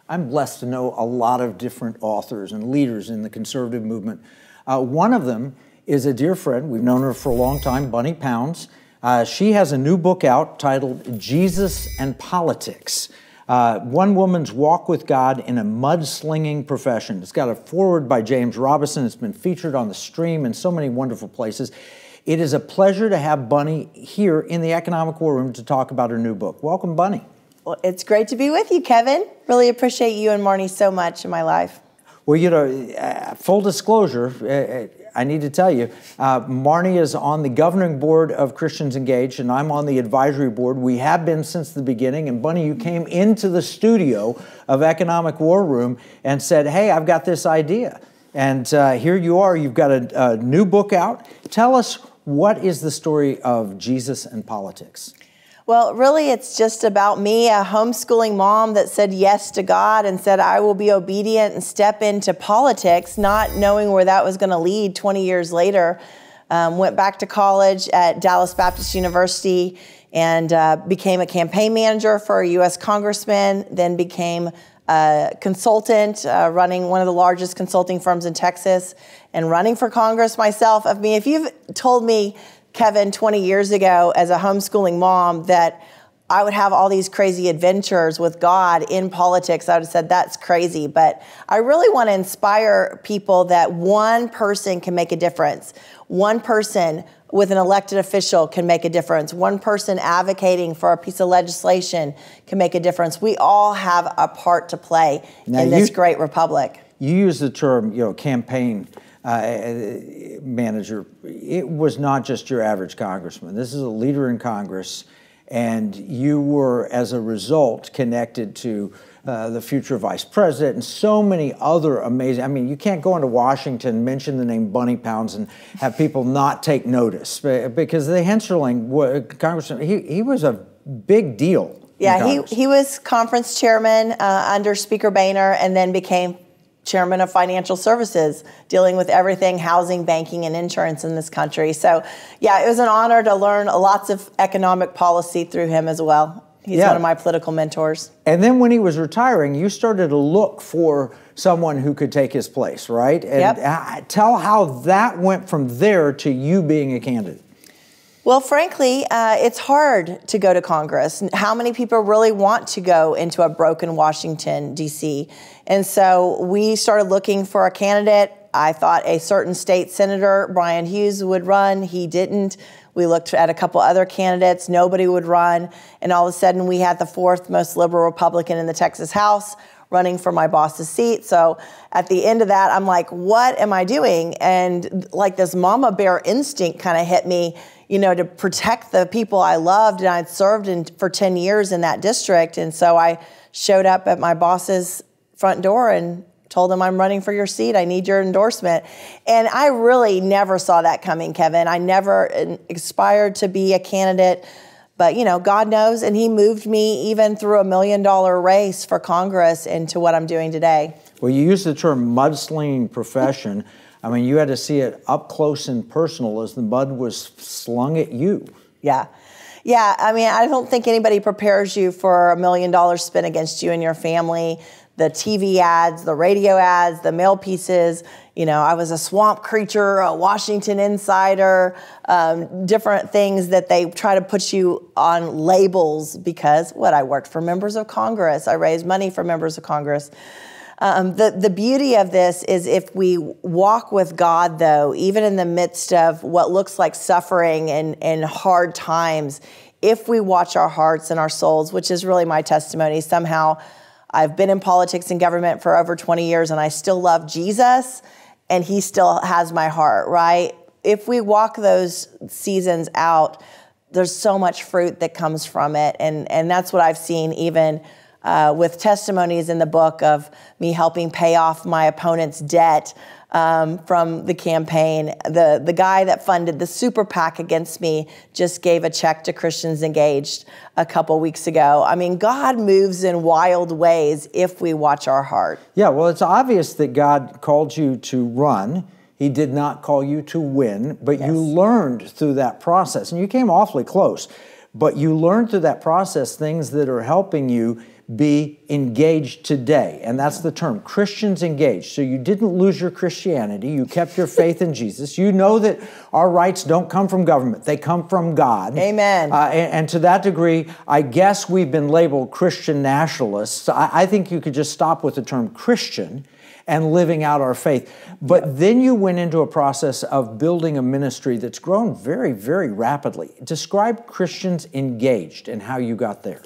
I'm blessed to know a lot of different authors and leaders in the conservative movement. One of them is a dear friend. We've known her for a long time, Bunni Pounds. She has a new book out titled Jesus and Politics. One woman's walk with God in a mudslinging profession. It's got a foreword by James Robison. It's been featured on the stream in so many wonderful places. It is a pleasure to have Bunni here in the Economic War Room to talk about her new book. Welcome, Bunni. Well, it's great to be with you, Kevin. Really appreciate you and Marnie so much in my life. Well, you know, full disclosure, I need to tell you, Marnie is on the governing board of Christians Engaged, and I'm on the advisory board. We have been since the beginning, and Bunni, you came into the studio of Economic War Room and said, hey, I've got this idea. And here you are, you've got a new book out. Tell us, what is the story of Jesus and Politics? Well, really, it's just about me, a homeschooling mom that said yes to God and said, I will be obedient and step into politics, not knowing where that was going to lead 20 years later. Went back to college at Dallas Baptist University and became a campaign manager for a U.S. congressman, then became a consultant, running one of the largest consulting firms in Texas, and running for Congress myself. I mean, if you've told me, Kevin, 20 years ago as a homeschooling mom that I would have all these crazy adventures with God in politics, I would have said, that's crazy. But I really want to inspire people that one person can make a difference. One person with an elected official can make a difference. One person advocating for a piece of legislation can make a difference. We all have a part to play in this great republic. You use the term, you know, campaign manager. It was not just your average congressman. This is a leader in Congress, and you were, as a result, connected to the future vice president and so many other amazing, I mean, you can't go into Washington, mention the name Bunni Pounds and have people not take notice, because the Hensherling, Congressman, he was a big deal. Yeah, he was conference chairman under Speaker Boehner, and then became chairman of financial services, dealing with everything housing, banking, and insurance in this country. So, yeah, it was an honor to learn lots of economic policy through him as well. He's one of my political mentors. And then when he was retiring, you started to look for someone who could take his place, right? And tell how that went from there to you being a candidate. Well, frankly, it's hard to go to Congress. How many people really want to go into a broken Washington, D.C.? And so we started looking for a candidate. I thought a certain state senator, Brian Hughes, would run. He didn't. We looked at a couple other candidates. Nobody would run. And all of a sudden, we had the fourth most liberal Republican in the Texas House running for my boss's seat. So at the end of that, I'm like, what am I doing? And like this mama bear instinct kind of hit me, you know, to protect the people I loved, and I'd served for 10 years in that district. And so I showed up at my boss's front door and told him, I'm running for your seat. I need your endorsement. And I really never saw that coming, Kevin. I never aspired to be a candidate, but, you know, God knows, and he moved me even through $1 million race for Congress into what I'm doing today. Well, you use the term mudslinging profession. I mean, you had to see it up close and personal as the mud was slung at you. Yeah. Yeah, I mean, I don't think anybody prepares you for $1 million spent against you and your family. The TV ads, the radio ads, the mail pieces. You know, I was a swamp creature, a Washington insider, different things that they try to put you on labels because, I worked for members of Congress. I raised money for members of Congress. The beauty of this is if we walk with God, though, even in the midst of what looks like suffering and hard times, if we watch our hearts and our souls, which is really my testimony, somehow I've been in politics and government for over 20 years and I still love Jesus and he still has my heart, right? If we walk those seasons out, there's so much fruit that comes from it. And that's what I've seen even with testimonies in the book of me helping pay off my opponent's debt from the campaign. The guy that funded the super PAC against me just gave a check to Christians Engaged a couple weeks ago. I mean, God moves in wild ways if we watch our heart. Yeah, well, it's obvious that God called you to run. He did not call you to win, but you learned through that process, and you came awfully close, but you learned through that process things that are helping you be engaged today. And that's the term, Christians engaged. So you didn't lose your Christianity. You kept your faith in Jesus. You know that our rights don't come from government. They come from God. Amen. And to that degree, I guess we've been labeled Christian nationalists. I think you could just stop with the term Christian and living out our faith. But then you went into a process of building a ministry that's grown very, very rapidly. Describe Christians engaged and how you got there.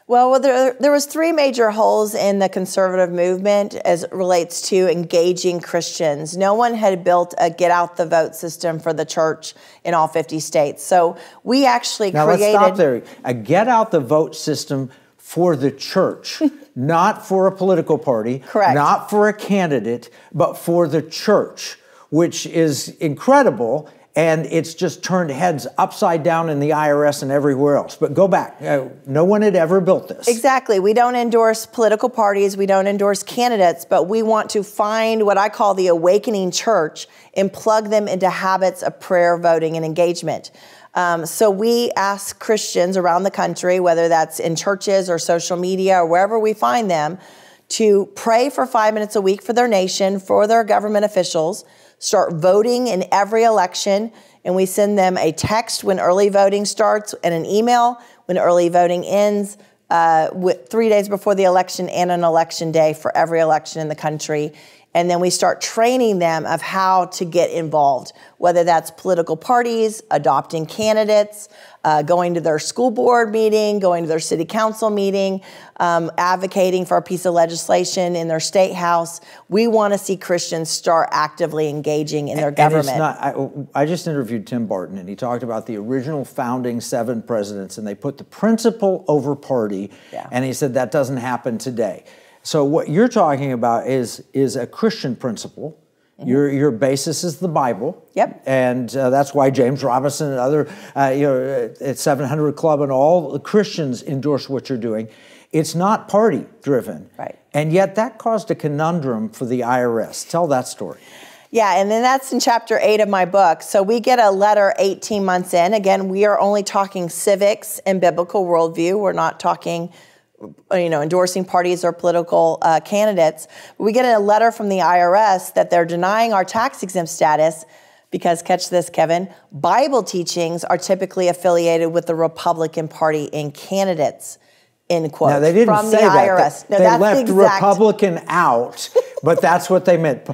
Well, there was three major holes in the conservative movement as it relates to engaging Christians. No one had built a get-out-the-vote system for the church in all 50 states. So we actually created... Now let's stop there. A get-out-the-vote system for the church, not for a political party, correct, not for a candidate, but for the church, which is incredible, and it's just turned heads upside down in the IRS and everywhere else. But go back. No one had ever built this. Exactly. We don't endorse political parties. We don't endorse candidates, but we want to find what I call the awakening church and plug them into habits of prayer, voting, and engagement. So we ask Christians around the country, whether that's in churches or social media or wherever we find them, to pray for 5 minutes a week for their nation, for their government officials, start voting in every election, and we send them a text when early voting starts and an email when early voting ends, 3 days before the election and an election day for every election in the country. And then we start training them of how to get involved, whether that's political parties, adopting candidates, going to their school board meeting, going to their city council meeting, advocating for a piece of legislation in their state house. We want to see Christians start actively engaging in their government. And it's not, I just interviewed Tim Barton, and he talked about the original founding 7 presidents, and they put the principle over party, and he said that doesn't happen today. So what you're talking about is a Christian principle. Mm-hmm. Your basis is the Bible. Yep. And that's why James Robinson and other, at 700 Club and all the Christians endorse what you're doing. It's not party driven. Right. And yet that caused a conundrum for the IRS. Tell that story. Yeah, and then that's in chapter 8 of my book. So we get a letter 18 months in. Again, we are only talking civics and biblical worldview. We're not talking endorsing parties or political candidates. We get a letter from the IRS that they're denying our tax-exempt status because, catch this, Kevin, Bible teachings are typically affiliated with the Republican Party and candidates, end quote. Now, they didn't from say the that. IRS. They left Republican out, but that's what they meant.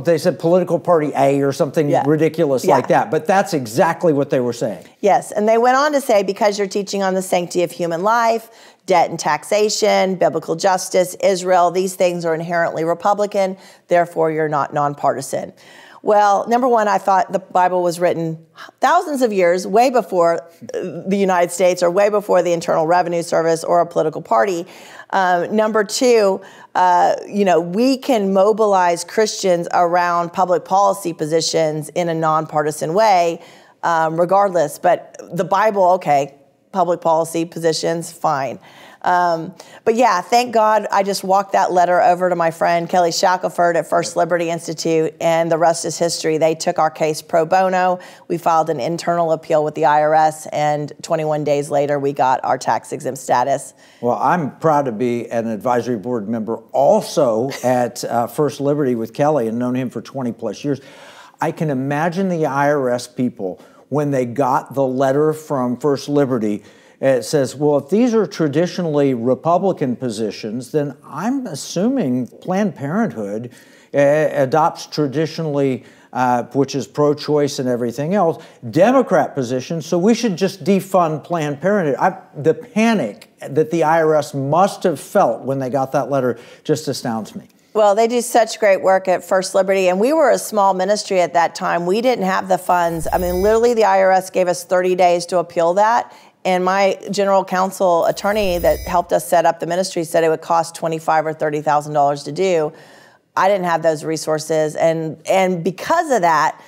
They said political party A or something ridiculous like that, but that's exactly what they were saying. Yes, and they went on to say, because you're teaching on the sanctity of human life, debt and taxation, biblical justice, Israel, these things are inherently Republican, therefore you're not nonpartisan. Well, number one, I thought the Bible was written thousands of years, way before the United States or way before the Internal Revenue Service or a political party. Number two, we can mobilize Christians around public policy positions in a nonpartisan way, regardless. But the Bible, okay, public policy positions, fine. But yeah, thank God I just walked that letter over to my friend Kelly Shackelford at First Liberty Institute, and the rest is history. They took our case pro bono. We filed an internal appeal with the IRS, and 21 days later, we got our tax-exempt status. Well, I'm proud to be an advisory board member also at First Liberty with Kelly, and known him for 20 plus years. I can imagine the IRS people, when they got the letter from First Liberty, it says, well, if these are traditionally Republican positions, then I'm assuming Planned Parenthood adopts traditionally, which is pro-choice and everything else, Democrat positions, so we should just defund Planned Parenthood. The panic that the IRS must have felt when they got that letter just astounds me. Well, they do such great work at First Liberty, and we were a small ministry at that time. We didn't have the funds. I mean, literally the IRS gave us 30 days to appeal that, and my general counsel attorney that helped us set up the ministry said it would cost $25,000 or $30,000 to do. I didn't have those resources, and because of that,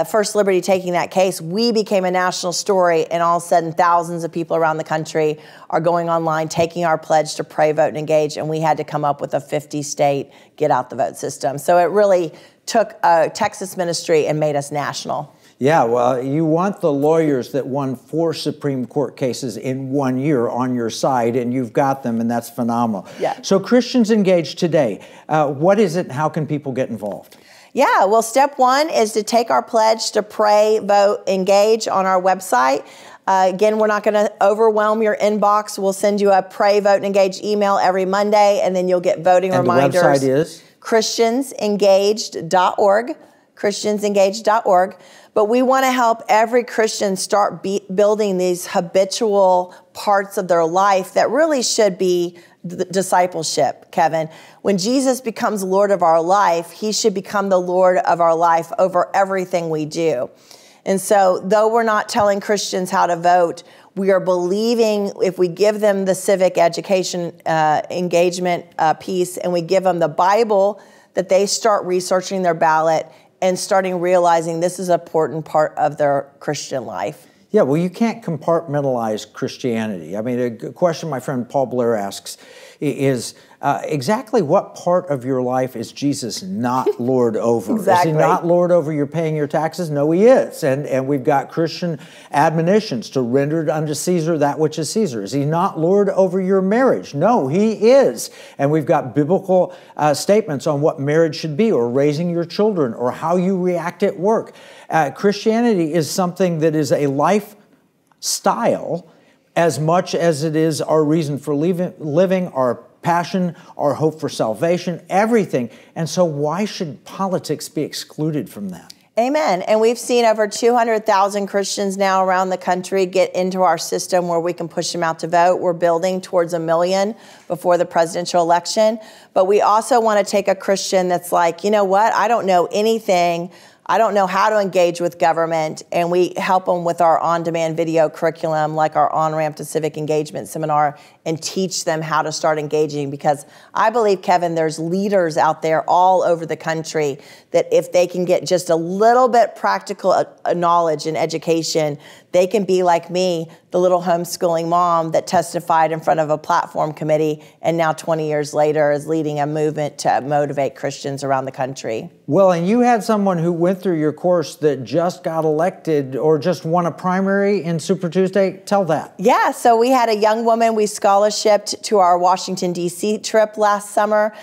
First Liberty taking that case, we became a national story, and all of a sudden thousands of people around the country are going online, taking our pledge to pray, vote, and engage, and we had to come up with a 50-state get-out-the-vote system. So it really took a Texas ministry and made us national. Yeah, well, you want the lawyers that won 4 Supreme Court cases in 1 year on your side, and you've got them, and that's phenomenal. Yeah. So Christians Engaged today, what is it and how can people get involved? Yeah, well, step 1 is to take our pledge to pray, vote, engage on our website. Again, we're not going to overwhelm your inbox. We'll send you a pray, vote, and engage email every Monday, and then you'll get voting reminders. And the website is? Christiansengaged.org. Christiansengaged.org. But we want to help every Christian start building these habitual parts of their life that really should be discipleship, Kevin. When Jesus becomes Lord of our life, he should become the Lord of our life over everything we do. And so, though we're not telling Christians how to vote, we are believing if we give them the civic education engagement piece and we give them the Bible, that they start researching their ballot and starting realizing this is an important part of their Christian life. Yeah, well, you can't compartmentalize Christianity. I mean, a question my friend Paul Blair asks is exactly what part of your life is Jesus not Lord over? Exactly. Is he not Lord over your paying your taxes? No, he is. And we've got Christian admonitions to render unto Caesar that which is Caesar. Is he not Lord over your marriage? No, he is. And we've got biblical statements on what marriage should be, or raising your children, or how you react at work. Christianity is something that is a lifestyle as much as it is our reason for living, our passion, our hope for salvation, everything. And so why should politics be excluded from that? Amen. And we've seen over 200,000 Christians now around the country get into our system where we can push them out to vote. We're building towards 1 million before the presidential election. But we also want to take a Christian that's like, you know what, I don't know anything. I don't know how to engage with government, and we help them with our on-demand video curriculum, like our On-Ramp to Civic Engagement seminar, and teach them how to start engaging. Because I believe, Kevin, there's leaders out there all over the country that if they can get just a little bit practical knowledge and education, they can be like me, the little homeschooling mom that testified in front of a platform committee, and now 20 years later is leading a movement to motivate Christians around the country. Well, and you had someone who went through your course that just got elected or just won a primary in Super Tuesday. Tell that. Yeah, so we had a young woman we scholarshiped to our Washington, D.C. trip last summer.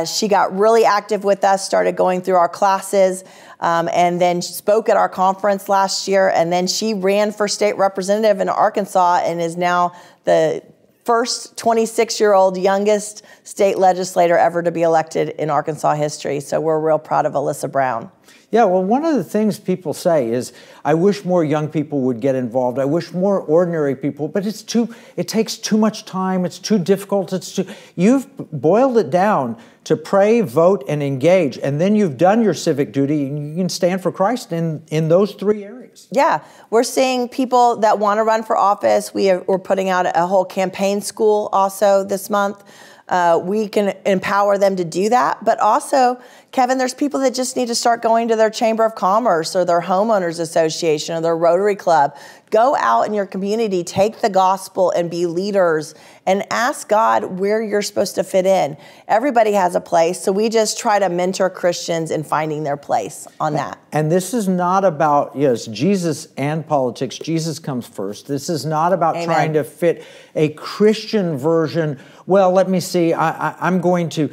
She got really active with us, started going through our classes, and then spoke at our conference last year. And then she ran for state representative in Arkansas and is now the first 26-year-old youngest state legislator ever to be elected in Arkansas history. So we're real proud of Alyssa Brown. Yeah, well, one of the things people say is, I wish more young people would get involved. I wish more ordinary people, but it takes too much time. It's too difficult. You've boiled it down to pray, vote, and engage, and then you've done your civic duty, and you can stand for Christ in those 3 areas. Yeah, we're seeing people that want to run for office. We're putting out a whole campaign school also this month. We can empower them to do that. But also, Kevin, there's people that just need to start going to their Chamber of Commerce or their homeowners association or their Rotary Club. Go out in your community, take the gospel and be leaders and ask God where you're supposed to fit in. Everybody has a place, so we just try to mentor Christians in finding their place on that. And this is not about, yes, Jesus and politics. Jesus comes first. This is not about Amen. Trying to fit a Christian version. Well, let me see, I'm going to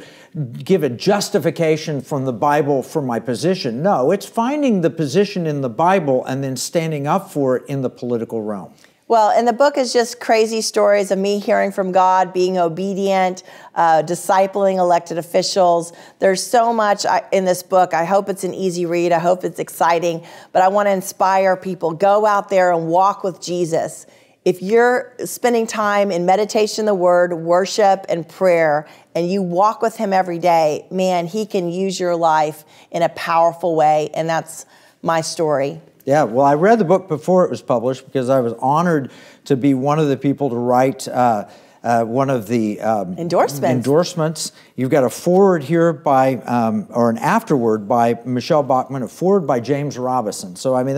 give a justification from the Bible for my position. No, it's finding the position in the Bible and then standing up for it in the political realm. Well, and the book is just crazy stories of me hearing from God, being obedient, discipling elected officials. There's so much in this book. I hope it's an easy read. I hope it's exciting. But I want to inspire people. Go out there and walk with Jesus. If you're spending time in meditation, the Word, worship, and prayer, and you walk with Him every day, man, He can use your life in a powerful way. And that's my story. Yeah, well, I read the book before it was published because I was honored to be one of the people to write one of the endorsements. You've got a foreword here by, or an afterword by Michelle Bachmann, a foreword by James Robison. So, I mean,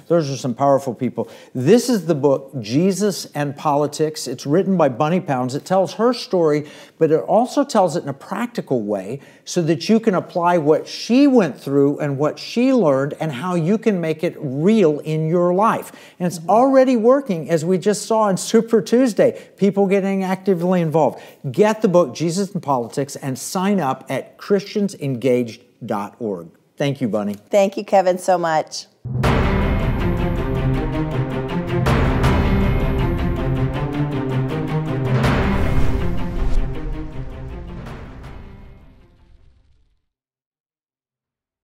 those are some powerful people. This is the book, Jesus and Politics. It's written by Bunni Pounds. It tells her story, but it also tells it in a practical way so that you can apply what she went through and what she learned and how you can make it real in your life. And it's already working, as we just saw on Super Tuesday, people getting actively involved. Get the book, Jesus and Politics, and sign up at christiansengaged.org. Thank you, Bunni. Thank you, Kevin, so much.